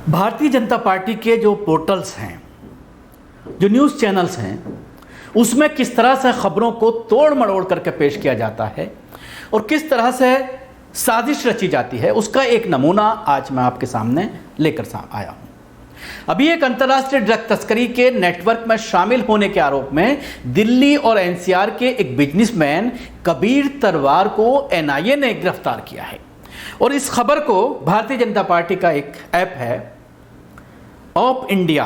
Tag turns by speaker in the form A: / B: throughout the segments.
A: Bharatiya Janata party के जो portals हैं, जो न्यूज़ चैनल्स हैं, उसमें किस तरह से खबरों को तोड़ मड़ोड़ करके पेश किया जाता है और किस तरह से साजिश रची जाती है, उसका एक नमूना आज मैं आपके सामने लेकर आया हूं। अभी एक अंतर्राष्ट्रीय ड्रग तस्करी के नेटवर्क में शामिल होने के आरोप में दिल्ली और एनसीआर के एक बिजनेसमैन कबीर तलवार को एनआईए ने गिरफ्तार किया है। और इस खबर को भारतीय जनता पार्टी का एक ऐप है ऑप इंडिया,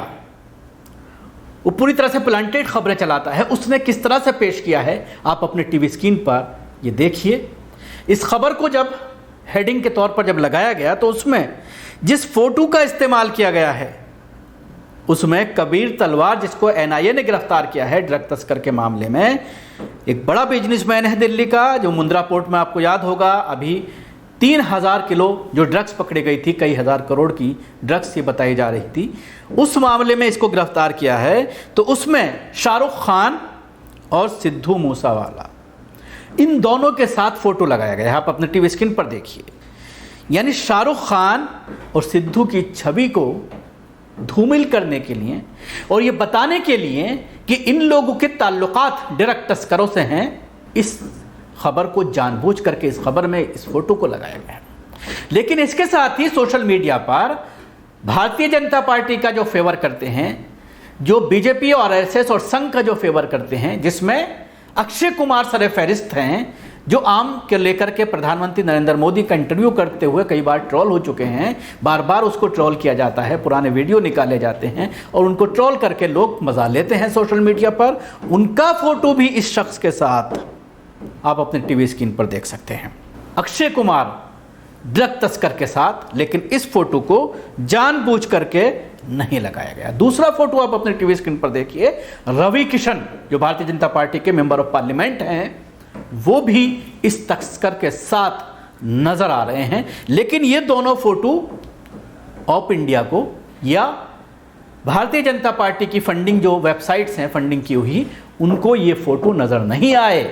A: वो पूरी तरह से प्लांटेड खबरें चलाता है, उसने किस तरह से पेश किया है आप अपने टीवी स्क्रीन पर ये देखिए। इस खबर को जब हेडिंग के तौर पर जब लगाया गया तो उसमें जिस फोटो का इस्तेमाल किया गया है उसमें कबीर तलवार, जिसको एनआईए ने गिरफ्तार किया है ड्रग तस्कर के मामले में, एक बड़ा बिजनेसमैन है दिल्ली का, जो मुंद्रा पोर्ट में आपको याद होगा अभी 3000 किलो जो ड्रग्स पकड़ी गई थी, कई हजार करोड़ की ड्रग्स ये बताई जा रही थी, उस मामले में इसको गिरफ्तार किया है। तो उसमें शाहरुख खान और सिद्धू मूसावाला, इन दोनों के साथ फोटो लगाया गया है, आप अपने टीवी स्क्रीन पर देखिए। यानी शाहरुख खान और सिद्धू की छवि को धूमिल करने के लिए और ये बताने के लिए कि इन लोगों के ताल्लुकात ड्रग तस्करों से हैं, इस खबर को जानबूझ करके इस खबर में इस फोटो को लगाया गया है। लेकिन इसके साथ ही सोशल मीडिया पर भारतीय जनता पार्टी का जो फेवर करते हैं, जो बीजेपी और आरएसएस और संघ का जो फेवर करते हैं, जिसमें अक्षय कुमार सरफहरिस्त हैं, जो आम के लेकर के प्रधानमंत्री नरेंद्र मोदी का इंटरव्यू करते हुए कई बार ट्रोल हो चुके हैं, बार बार उसको ट्रोल किया जाता है, पुराने वीडियो निकाले जाते हैं और उनको ट्रोल करके लोग मजा लेते हैं सोशल मीडिया पर। उनका फोटो भी इस शख्स के साथ आप अपने टीवी स्क्रीन पर देख सकते हैं, अक्षय कुमार ड्रग तस्कर के साथ, लेकिन इस फोटो को जानबूझ करके नहीं लगाया गया। दूसरा फोटो आप अपने टीवी स्क्रीन पर देखिए, रवि किशन जो भारतीय जनता पार्टी के मेंबर ऑफ पार्लियामेंट हैं, वो भी इस तस्कर के साथ नजर आ रहे हैं। लेकिन ये दोनों फोटो ऑप इंडिया को या भारतीय जनता पार्टी की फंडिंग जो वेबसाइट्स हैं फंडिंग की हुई, उनको ये फोटो नजर नहीं आए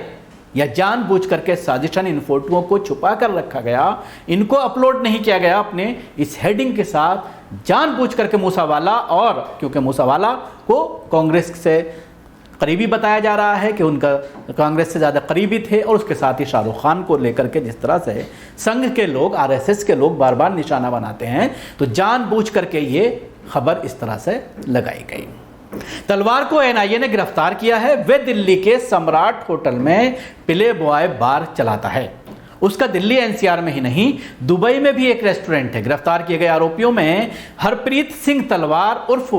A: या जानबूझ करके साजिशन इन फोटोओं को छुपा कर रखा गया, इनको अपलोड नहीं किया गया अपने इस हेडिंग के साथ, जानबूझ करके मूसावाला, और क्योंकि मूसावाला को कांग्रेस से करीबी बताया जा रहा है कि उनका कांग्रेस से ज़्यादा करीबी थे, और उसके साथ ही शाहरुख खान को लेकर के जिस तरह से संघ के लोग, आरएसएस के लोग बार बार निशाना बनाते हैं, तो जानबूझ करके ये खबर इस तरह से लगाई गई। तलवार को एनआईए ने गिरफ्तार किया है। वह दिल्ली के सम्राट होटल में प्ले बॉय बार चलाता है। उसका दिल्ली एनसीआर में ही नहीं, दुबई में भी एक रेस्टोरेंट है। गिरफ्तार किए गए आरोपियों में हरप्रीत सिंह तलवार उर्फ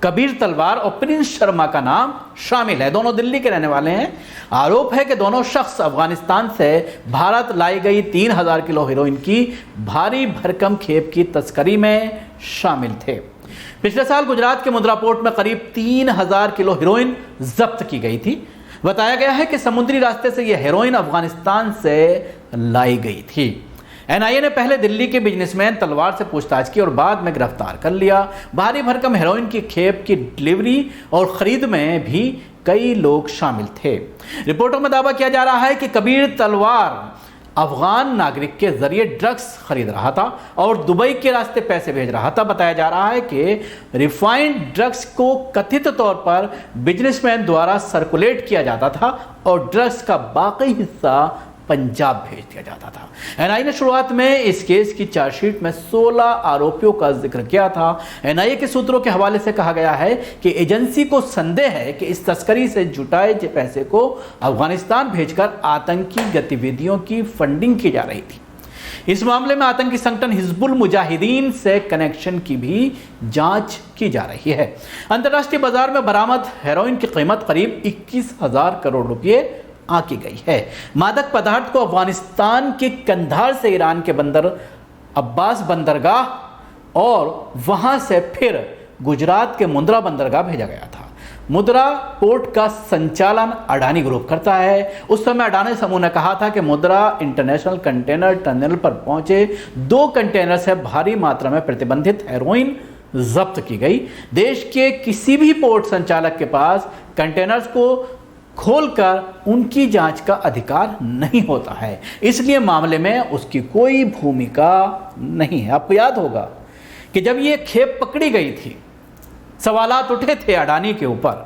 A: कबीर तलवार और प्रिंस शर्मा का नाम शामिल है। दोनों दिल्ली के रहने वाले हैं। आरोप है कि दोनों शख्स अफगानिस्तान से भारत लाई गई 3000 किलो हेरोइन की भारी भरकम खेप की तस्करी में शामिल थे। पिछले साल गुजरात के मुंद्रा पोर्ट में करीब 3000 किलो हेरोइन जब्त की गई थी। बताया गया है कि समुद्री रास्ते से यह हेरोइन अफगानिस्तान से लाई गई थी। एनआईए ने पहले दिल्ली के बिजनेसमैन तलवार से पूछताछ की और बाद में गिरफ्तार कर लिया। भारी भरकम हेरोइन की खेप की डिलीवरी और खरीद में भी कई लोग शामिल थे। रिपोर्टों में दावा किया जा रहा है कि कबीर तलवार अफगान नागरिक के जरिए ड्रग्स खरीद रहा था और दुबई के रास्ते पैसे भेज रहा था। बताया जा रहा है कि रिफाइंड ड्रग्स को कथित तौर पर बिजनेसमैन द्वारा सर्कुलेट किया जाता था और ड्रग्स का बाकी हिस्सा पंजाब भेज दिया जाता था। एनआईए ने शुरुआत में इस केस की चार्जशीट में 16 आरोपियों का जिक्र किया था। एनआईए के सूत्रों के हवाले से कहा गया है कि एजेंसी को संदेह है कि इस तस्करी से जुटाए पैसे को अफगानिस्तान भेजकर आतंकी गतिविधियों की फंडिंग की जा रही थी। इस मामले में आतंकी संगठन हिजबुल मुजाहिदीन से कनेक्शन की भी जांच की जा रही है। अंतर्राष्ट्रीय बाजार में बरामद हेरोइन की कीमत करीब 21,000 करोड़ रुपए आंकी गई है। मादक पदार्थ को अफगानिस्तान के कंधार से ईरान के बंदर अब्बास बंदरगाह और वहां से फिर गुजरात के मुंद्रा बंदरगाह भेजा गया था। मुंद्रा पोर्ट का संचालन अडानी ग्रुप करता है। उस समय अडानी समूह ने कहा था कि मुंद्रा इंटरनेशनल कंटेनर टर्मिनल पर पहुंचे 2 कंटेनर से भारी मात्रा में प्रतिबंधित हेरोइन जब्त की गई। देश के किसी भी पोर्ट संचालक के पास कंटेनर्स को खोलकर उनकी जांच का अधिकार नहीं होता है, इसलिए मामले में उसकी कोई भूमिका नहीं है। आपको याद होगा कि जब ये खेप पकड़ी गई थी, सवालात उठे थे अडानी के ऊपर,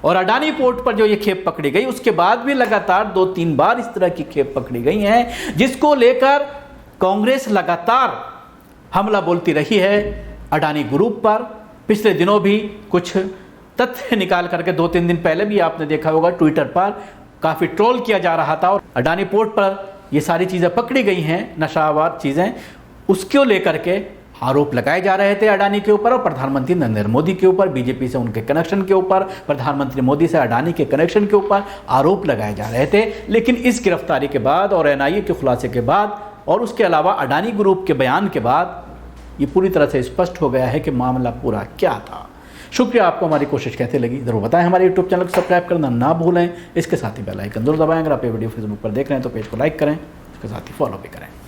A: और अडानी पोर्ट पर जो ये खेप पकड़ी गई उसके बाद भी लगातार 2-3 बार इस तरह की खेप पकड़ी गई हैं, जिसको लेकर कांग्रेस लगातार हमला बोलती रही है अडानी ग्रुप पर। पिछले दिनों भी कुछ तथ्य निकाल करके 2-3 दिन पहले भी आपने देखा होगा ट्विटर पर काफ़ी ट्रोल किया जा रहा था, और अडानी पोर्ट पर ये सारी चीज़ें पकड़ी गई हैं, नशावार चीज़ें, उसको लेकर के आरोप लगाए जा रहे थे अडानी के ऊपर और प्रधानमंत्री नरेंद्र मोदी के ऊपर, बीजेपी से उनके कनेक्शन के ऊपर, प्रधानमंत्री मोदी से अडानी के कनेक्शन के ऊपर आरोप लगाए जा रहे थे। लेकिन इस गिरफ्तारी के बाद और एनआईए के खुलासे के बाद और उसके अलावा अडानी ग्रुप के बयान के बाद ये पूरी तरह से स्पष्ट हो गया है कि मामला पूरा क्या था। शुक्रिया, आपको हमारी कोशिश कैसे लगी ज़रूर बताएं। हमारे यूट्यूब चैनल को सब्सक्राइब करना ना भूलें, इसके साथ ही बेल आइकन जरूर दबाएं। अगर आप ये वीडियो फेसबुक पर देख रहे हैं तो पेज को लाइक करें, इसके साथ ही फॉलो भी करें।